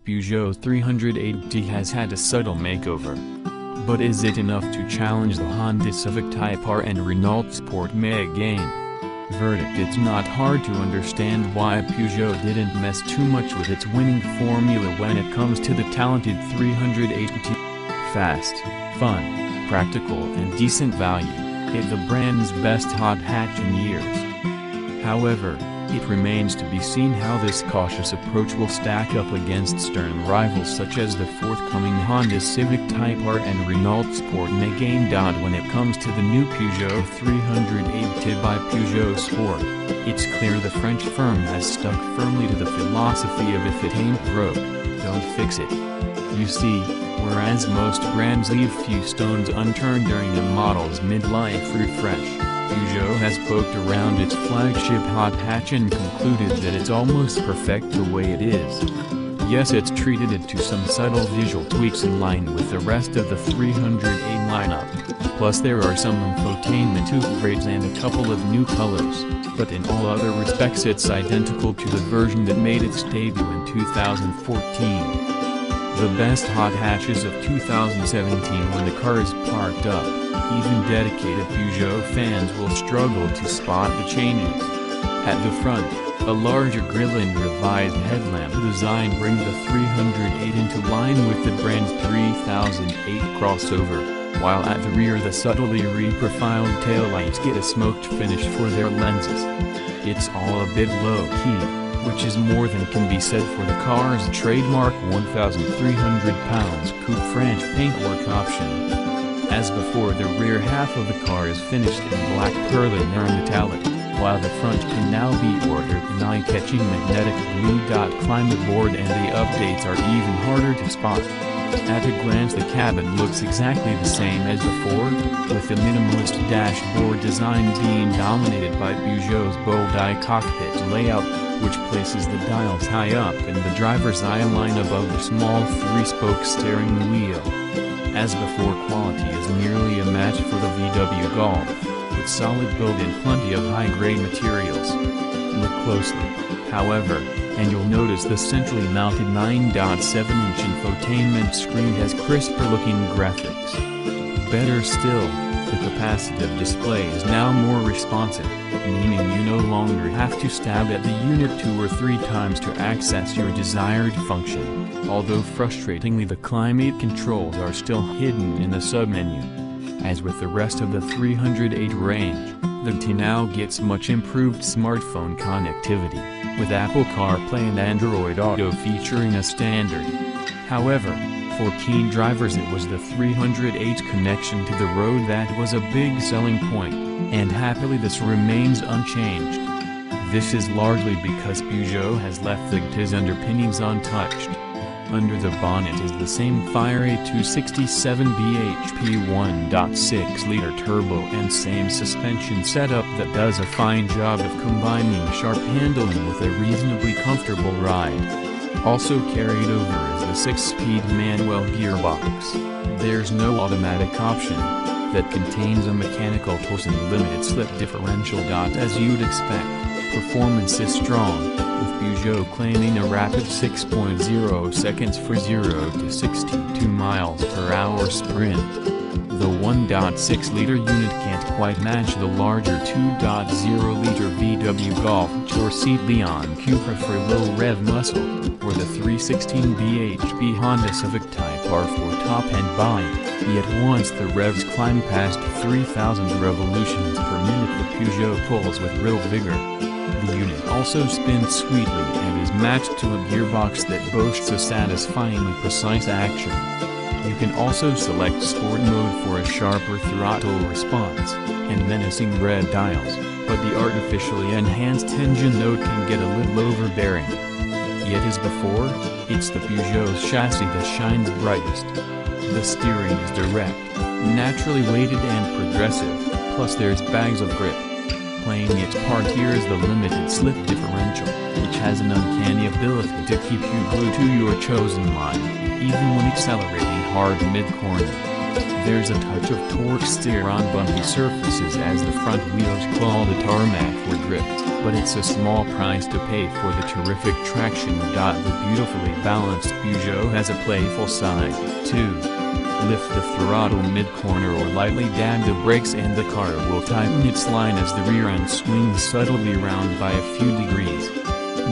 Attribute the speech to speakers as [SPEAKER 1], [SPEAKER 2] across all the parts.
[SPEAKER 1] Peugeot 308T has had a subtle makeover. But is it enough to challenge the Honda Civic Type R and Renault Sport Megane? Verdict: it's not hard to understand why Peugeot didn't mess too much with its winning formula when it comes to the talented 308T. Fast, fun, practical and decent value, it's the brand's best hot hatch in years. However, it remains to be seen how this cautious approach will stack up against stern rivals such as the forthcoming Honda Civic Type R and Renault Sport Megane. When it comes to the new Peugeot 308T by Peugeot Sport, it's clear the French firm has stuck firmly to the philosophy of if it ain't broke, don't fix it. You see, whereas most brands leave few stones unturned during a model's midlife refresh, Peugeot has poked around its flagship hot hatch and concluded that it's almost perfect the way it is. Yes, it's treated it to some subtle visual tweaks in line with the rest of the 308 lineup, plus there are some infotainment upgrades and a couple of new colors, but in all other respects it's identical to the version that made its debut in 2014. The best hot hatches of 2017 when the car is parked up, even dedicated Peugeot fans will struggle to spot the changes. At the front, a larger grille and revised headlamp design bring the 308 into line with the brand's 3008 crossover, while at the rear the subtly re-profiled taillights get a smoked finish for their lenses. It's all a bit low-key, which is more than can be said for the car's trademark 1,300 pounds coupe French paintwork option. As before, the rear half of the car is finished in black Perlin or metallic, while the front can now be ordered in eye-catching magnetic blue. Climate board and the updates are even harder to spot. At a glance the cabin looks exactly the same as before, with the minimalist dashboard design being dominated by Peugeot's bold-eye cockpit layout, which places the dials high up in the driver's eye line above the small three-spoke steering wheel. As before, quality is nearly a match for the VW Golf, with solid build and plenty of high-grade materials. Look closely, however, and you'll notice the centrally mounted 9.7-inch infotainment screen has crisper-looking graphics. Better still, the capacitive display is now more responsive, meaning you no longer have to stab at the unit 2 or 3 times to access your desired function, although frustratingly the climate controls are still hidden in the submenu. As with the rest of the 308 range, the T now gets much improved smartphone connectivity, with Apple CarPlay and Android Auto featuring as standard. However, for keen drivers it was the 308's connection to the road that was a big selling point, and happily this remains unchanged. This is largely because Peugeot has left the TI's underpinnings untouched. Under the bonnet is the same Fire 267 bhp 1.6-liter turbo and same suspension setup that does a fine job of combining sharp handling with a reasonably comfortable ride. Also carried over is the 6-speed manual gearbox. There's no automatic option. That contains a mechanical torsion limited slip differential. As you'd expect, performance is strong, with Peugeot claiming a rapid 6.0 seconds for 0 to 62 miles per hour sprint. The 1.6-liter unit can't quite match the larger 2.0-liter VW Golf or Seat Leon Cupra for low rev muscle, or the 316 bhp Honda Civic Type R for top-end bite, yet once the revs climb past 3,000 revolutions per minute the Peugeot pulls with real vigor. The unit also spins sweetly and is matched to a gearbox that boasts a satisfyingly precise action. You can also select Sport mode for a sharper throttle response, and menacing red dials, but the artificially enhanced engine note can get a little overbearing. Yet as before, it's the Peugeot's chassis that shines brightest. The steering is direct, naturally weighted and progressive, plus there's bags of grip. Playing its part here is the limited slip differential, which has an uncanny ability to keep you glued to your chosen line, even when accelerating hard mid-corner. There's a touch of torque steer on bumpy surfaces as the front wheels claw the tarmac for grip, but it's a small price to pay for the terrific traction. The beautifully balanced Peugeot has a playful side, too. Lift the throttle mid-corner or lightly dab the brakes and the car will tighten its line as the rear end swings subtly round by a few degrees.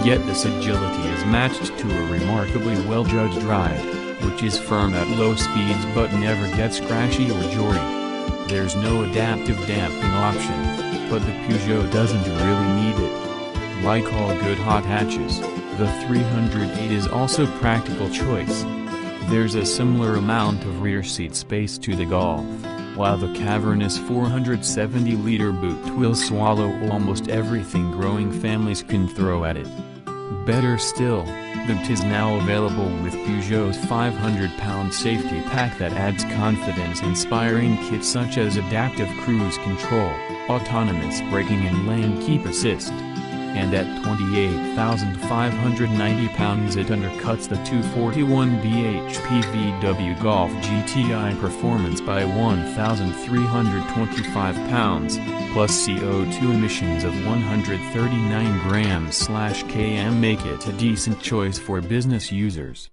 [SPEAKER 1] Yet this agility is matched to a remarkably well-judged ride, which is firm at low speeds but never gets crashy or jory. There's no adaptive damping option, but the Peugeot doesn't really need it. Like all good hot hatches, the 308 is also practical choice. There's a similar amount of rear seat space to the Golf, while the cavernous 470-liter boot will swallow almost everything growing families can throw at it. Better still, the boot is now available with Peugeot's 500-pound safety pack that adds confidence-inspiring kits such as adaptive cruise control, autonomous braking and lane keep assist. And at 28,590 pounds it undercuts the 241 bhp VW Golf GTI performance by 1,325 pounds, plus CO2 emissions of 139 grams/km make it a decent choice for business users.